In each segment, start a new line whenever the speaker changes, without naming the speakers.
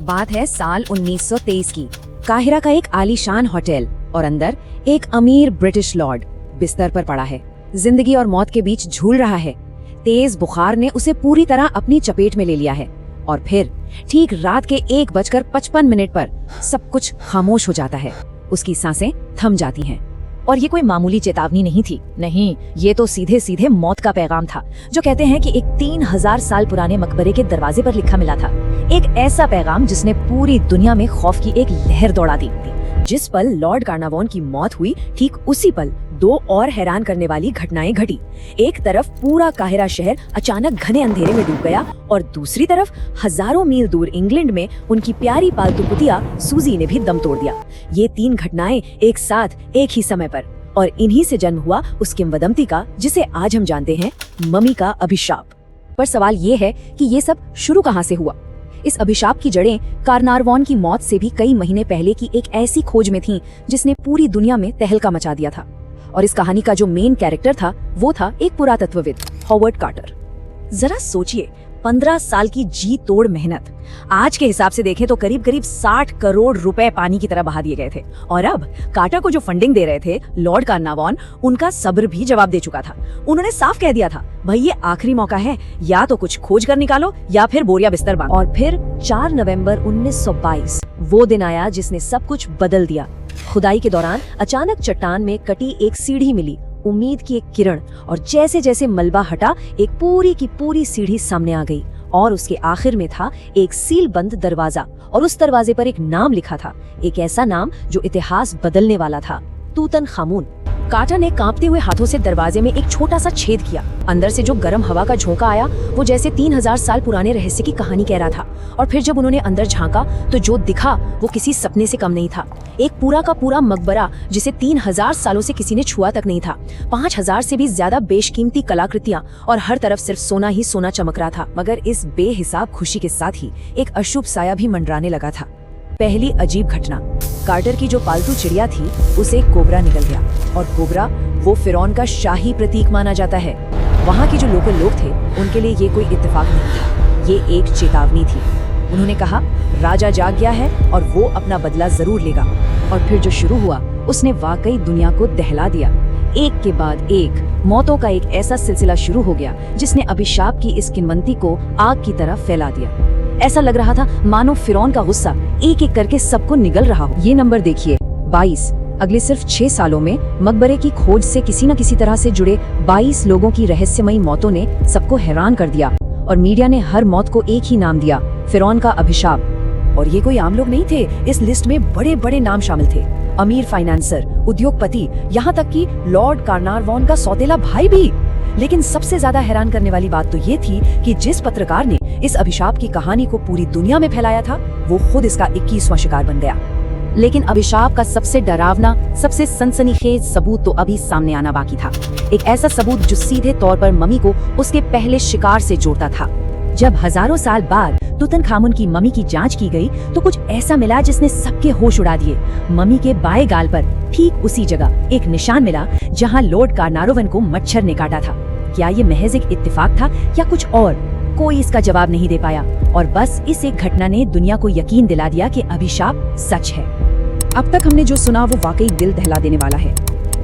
बात है साल 1923 की। काहिरा का एक आलीशान होटल और अंदर एक अमीर ब्रिटिश लॉर्ड बिस्तर पर पड़ा है। जिंदगी और मौत के बीच झूल रहा है। तेज बुखार ने उसे पूरी तरह अपनी चपेट में ले लिया है और फिर ठीक रात के 1:55 पर सब कुछ खामोश हो जाता है। उसकी सांसें थम जाती हैं। और ये कोई मामूली चेतावनी नहीं थी। नहीं, ये तो सीधे सीधे मौत का पैगाम था, जो कहते हैं कि एक 3000 साल पुराने मकबरे के दरवाजे पर लिखा मिला था। एक ऐसा पैगाम जिसने पूरी दुनिया में खौफ की एक लहर दौड़ा दी। जिस पल लॉर्ड कार्नावान की मौत हुई, ठीक उसी पल दो और हैरान करने वाली घटनाएं घटी। एक तरफ पूरा काहिरा शहर अचानक घने अंधेरे में डूब गया और दूसरी तरफ हजारों मील दूर इंग्लैंड में उनकी प्यारी पालतू कुतिया सूजी ने भी दम तोड़ दिया। ये 3 घटनाएं एक साथ एक ही समय पर, और इन्हीं से जन्म हुआ उस किंवदंती का जिसे आज हम जानते हैं मम्मी का अभिशाप। पर सवाल ये है कि ये सब शुरू कहाँ से हुआ। इस अभिशाप की जड़ें कार्नारवॉन की मौत से भी कई महीने पहले की एक ऐसी खोज में थीं जिसने पूरी दुनिया में तहलका मचा दिया था। और इस कहानी का जो मेन कैरेक्टर था वो था एक पुरातत्वविद हॉवर्ड कार्टर। जरा सोचिए, 15 साल की जी तोड़ मेहनत, आज के हिसाब से देखें तो करीब 60 करोड़ रुपए पानी की तरह बहा दिए गए थे। और अब कार्टर को जो फंडिंग दे रहे थे लॉर्ड कार्नावान, उनका सब्र भी जवाब दे चुका था। उन्होंने साफ कह दिया था, भाई ये आखिरी मौका है, या तो कुछ खोज कर निकालो या फिर बोरिया बिस्तर बांधो। और फिर 4 नवंबर 1922 वो दिन आया जिसने सब कुछ बदल दिया। खुदाई के दौरान अचानक चट्टान में कटी एक सीढ़ी मिली, उम्मीद की एक किरण, और जैसे जैसे मलबा हटा एक पूरी की पूरी सीढ़ी सामने आ गई और उसके आखिर में था एक सील बंद दरवाजा, और उस दरवाजे पर एक नाम लिखा था, एक ऐसा नाम जो इतिहास बदलने वाला था, तूतनखामुन। कार्टर ने कांपते हुए हाथों से दरवाजे में एक छोटा सा छेद किया। अंदर से जो गर्म हवा का झोंका आया वो जैसे 3000 साल पुराने रहस्य की कहानी कह रहा था। और फिर जब उन्होंने अंदर झांका तो जो दिखा वो किसी सपने से कम नहीं था। एक पूरा का पूरा मकबरा जिसे 3000 सालों से किसी ने छुआ तक नहीं था। 5000 से भी ज्यादा बेशकीमती कलाकृतियां और हर तरफ सिर्फ सोना ही सोना चमक रहा था। मगर इस बेहिसाब खुशी के साथ ही एक अशुभ साया भी मंडराने लगा था। पहली अजीब घटना, कार्टर की जो पालतू चिड़िया थी उसे कोबरा निकल गया। और कोबरा वो फिरौन का शाही प्रतीक माना जाता है। वहाँ के जो लोकल लोग थे उनके लिए ये कोई इत्तेफाक नहीं था, ये एक चेतावनी थी। उन्होंने कहा, राजा जाग गया है और वो अपना बदला जरूर लेगा। और फिर जो शुरू हुआ उसने वाकई दुनिया को दहला दिया। एक के बाद एक मौतों का एक ऐसा सिलसिला शुरू हो गया जिसने अभिशाप की इस किंवदंती को आग की तरह फैला दिया। ऐसा लग रहा था मानो फिरौन का गुस्सा एक एक करके सबको निगल रहा हो। ये नंबर देखिए, 22। अगले सिर्फ 6 सालों में मकबरे की खोज से किसी न किसी तरह से जुड़े 22 लोगों की रहस्यमयी मौतों ने सबको हैरान कर दिया। और मीडिया ने हर मौत को एक ही नाम दिया, फिरौन का अभिशाप। और ये कोई आम लोग नहीं थे, इस लिस्ट में बड़े बड़े नाम शामिल थे। अमीर फाइनेंसर, उद्योगपति, यहाँ तक कि लॉर्ड कार्नारवॉन का सौतेला भाई भी। लेकिन सबसे ज्यादा हैरान करने वाली बात तो ये थी कि जिस पत्रकार ने इस अभिशाप की कहानी को पूरी दुनिया में फैलाया था वो खुद इसका 21वां शिकार बन गया। लेकिन अभिशाप का सबसे डरावना, सबसे सनसनीखेज सबूत तो अभी सामने आना बाकी था। एक ऐसा सबूत जो सीधे तौर पर मम्मी को उसके पहले शिकार से जोड़ता था। जब हजारों साल बाद तूतनखामुन की मम्मी की जांच की गई तो कुछ ऐसा मिला जिसने सबके होश उड़ा दिए। मम्मी के बाएं गाल पर ठीक उसी जगह एक निशान मिला जहां लॉर्ड कार्नारवॉन को मच्छर ने काटा था। क्या ये महज एक इत्तेफाक था या कुछ और? कोई इसका जवाब नहीं दे पाया। और बस इस एक घटना ने दुनिया को यकीन दिला दिया कि अभिशाप सच है। अब तक हमने जो सुना वो वाकई दिल दहला देने वाला है।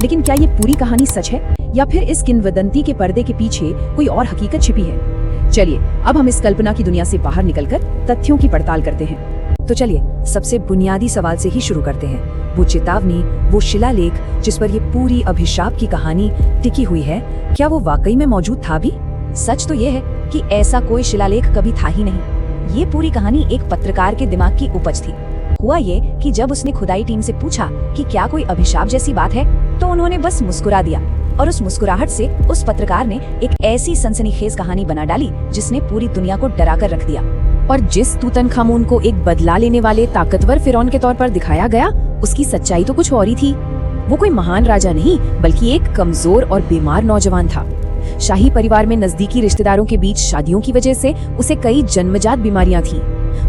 लेकिन क्या ये पूरी कहानी सच है या फिर इस किंवदंती के पर्दे के पीछे कोई और हकीकत छिपी है? चलिए अब हम इस कल्पना की दुनिया से बाहर निकलकर तथ्यों की पड़ताल करते हैं। तो चलिए सबसे बुनियादी सवाल से ही शुरू करते हैं। वो चेतावनी, वो शिलालेख जिस पर ये पूरी अभिशाप की कहानी टिकी हुई है, क्या वो वाकई में मौजूद था भी? सच तो ये है कि ऐसा कोई शिलालेख कभी था ही नहीं। ये पूरी कहानी एक पत्रकार के दिमाग की उपज थी। हुआ ये कि जब उसने खुदाई टीम से पूछा कि क्या कोई अभिशाप जैसी बात है तो उन्होंने बस मुस्कुरा दिया। और उस मुस्कुराहट से उस पत्रकार ने एक ऐसी सनसनीखेज कहानी बना डाली जिसने पूरी दुनिया को डरा कर रख दिया। और जिस तूतनखामुन को एक बदला लेने वाले ताकतवर फिरौन के तौर पर दिखाया गया, उसकी सच्चाई तो कुछ और ही थी। वो कोई महान राजा नहीं बल्कि एक कमजोर और बीमार नौजवान था। शाही परिवार में नजदीकी रिश्तेदारों के बीच शादियों की वजह से उसे कई जन्मजात बीमारियां थीं।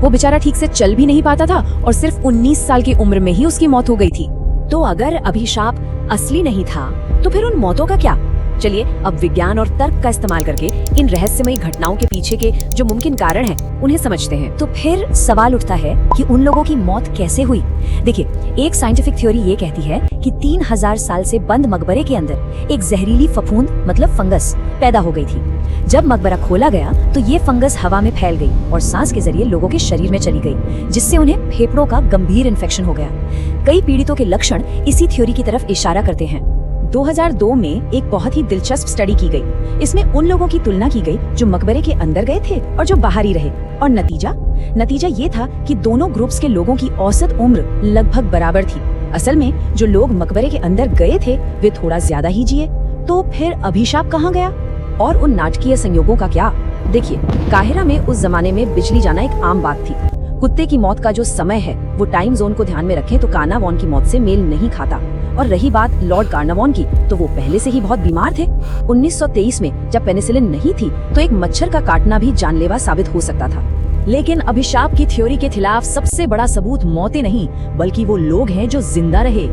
वो बेचारा ठीक से चल भी नहीं पाता था और सिर्फ 19 साल की उम्र में ही उसकी मौत हो गई थी। तो अगर अभिशाप असली नहीं था तो फिर उन मौतों का क्या? चलिए अब विज्ञान और तर्क का इस्तेमाल करके इन रहस्यमयी घटनाओं के पीछे के जो मुमकिन कारण हैं, उन्हें समझते हैं।
तो फिर सवाल उठता है कि उन लोगों की मौत कैसे हुई। देखिए, एक साइंटिफिक थ्योरी ये कहती है कि 3000 साल से बंद मकबरे के अंदर एक जहरीली फफूंद मतलब फंगस पैदा हो गई थी। जब मकबरा खोला गया तो ये फंगस हवा में फैल गई और सांस के जरिए लोगों के शरीर में चली गई, जिससे उन्हें फेफड़ों का गंभीर इन्फेक्शन हो गया। कई पीड़ितों के लक्षण इसी थ्योरी की तरफ इशारा करते हैं।
2002 में एक बहुत ही दिलचस्प स्टडी की गई। इसमें उन लोगों की तुलना की गई जो मकबरे के अंदर गए थे और जो बाहर ही रहे, और नतीजा ये था कि दोनों ग्रुप्स के लोगों की औसत उम्र लगभग बराबर थी। असल में जो लोग मकबरे के अंदर गए थे वे थोड़ा ज्यादा ही जिए। तो फिर अभिशाप कहाँ गया और उन नाटकीय संयोगों का क्या? देखिए, काहिरा में उस जमाने में बिजली जाना एक आम बात थी। कुत्ते की मौत का जो समय है वो टाइम जोन को ध्यान में रखें तो कार्नावॉन की मौत से मेल नहीं खाता। और रही बात लॉर्ड कार्नावॉन की, तो वो पहले से ही बहुत बीमार थे। 1923 में जब पेनिसिलिन नहीं थी तो एक मच्छर का काटना भी जानलेवा साबित हो सकता था। लेकिन अभिशाप की थ्योरी के खिलाफ सबसे बड़ा सबूत मौतें नहीं बल्कि वो लोग हैं जो जिंदा रहे।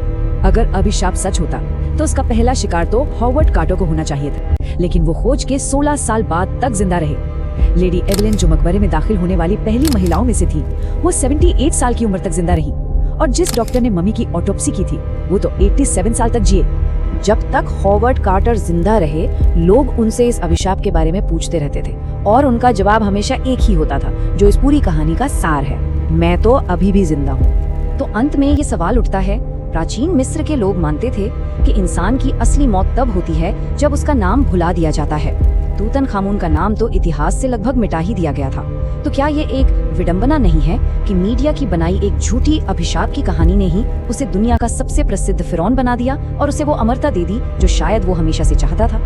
अगर अभिशाप सच होता तो उसका पहला शिकार तो हॉवर्ड कार्टर को होना चाहिए था, लेकिन वो खोज के 16 साल बाद तक जिंदा रहे। लेडी एवलिन, जो मकबरे में दाखिल होने वाली पहली महिलाओं में से थी, वो 78 साल की उम्र तक जिंदा रही। और जिस डॉक्टर ने मम्मी की ऑटोप्सी की थी वो तो 87 साल तक जिए। जब तक हॉवर्ड कार्टर जिंदा रहे, लोग उनसे इस अभिशाप के बारे में पूछते रहते थे और उनका जवाब हमेशा एक ही होता था, जो इस पूरी कहानी का सार है, मैं तो अभी भी जिंदा हूँ। तो अंत में ये सवाल उठता है, प्राचीन मिस्र के लोग मानते थे कि इंसान की असली मौत तब होती है जब उसका नाम भुला दिया जाता है। तूतनखामुन का नाम तो इतिहास से लगभग मिटा ही दिया गया था। तो क्या ये एक विडंबना नहीं है कि मीडिया की बनाई एक झूठी अभिशाप की कहानी ने ही उसे दुनिया का सबसे प्रसिद्ध फिरौन बना दिया और उसे वो अमरता दे दी जो शायद वो हमेशा से चाहता था?